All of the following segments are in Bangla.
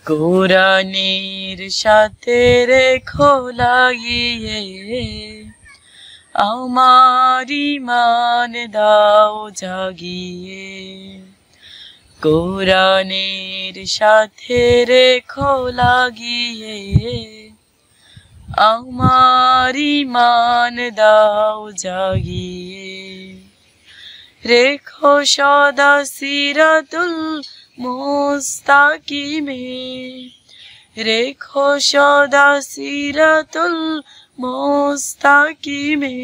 কোরআনের সাথে রেখো লাগিয়ে আমার ঈমান দাও জাগিয়ে। কোরআনের সাথে রেখো লাগিয়ে আমার ঈমান দাও জাগিয়ে। রেখো সদা সিরাতুল মুস্তাকিমে, রেখো সদা সিরাতুল মুস্তাকিমে।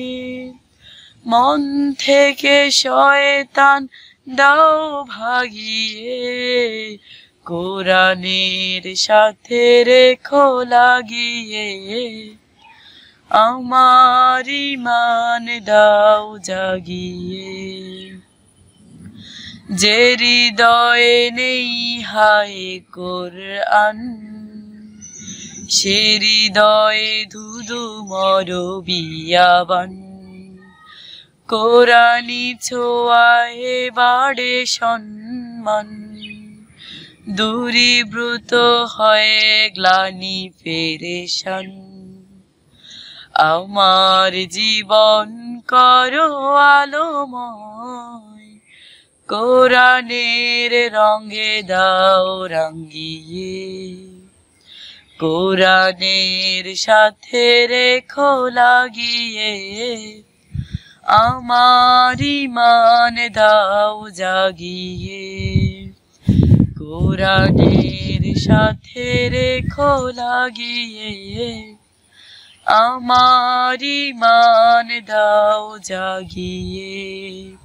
মন থেকে শয়তান দাও ভাগিয়ে, কোরআনের সাথে রেখো লাগিয়ে আমার ঈমান দাও জাগিয়ে। যে হৃদয়ে নেই হায় কোরআন, সে হৃদয়ে ধুধু মরো বিয়াবান। কোরআনি ছোঁয়ায় বাড়ে সম্মান, দূরীভূত হয়ে গ্লানি পেরেশান। আমার জীবন করো আলোময়, কোরআনের রঙে দাও রাঙিয়ে। কোরআনের সাথে রেখো লাগিয়ে আমার ঈমান দাও জাগিয়ে। কোরআনের সাথে রেখো লাগিয়ে আমার ঈমান দাও জাগিয়ে।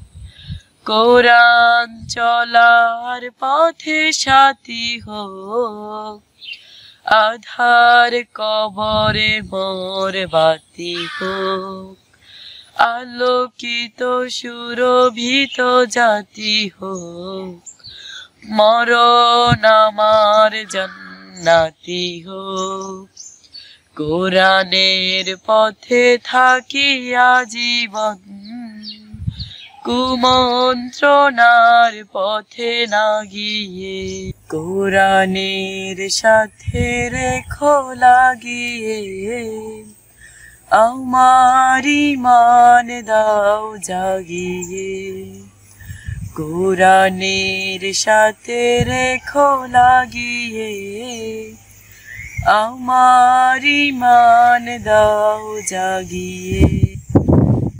কোরআন চলার পথে সাথী হোক, আধার কবরে মোর বাতি হোক। আলোকিত সুরভিত জাতি হোক, মরণ আমার জান্নাতি হোক। কোরআনের পথে থাকি আজীবন, কুমন্ত্রণার পথে না গিয়ে। কোরআনের সাথে রেখো লাগিয়ে আমার ঈমান দাও জাগিয়ে। কোরআনের সাথে রেখো লাগিয়ে আমার ঈমান দাও জাগিয়ে।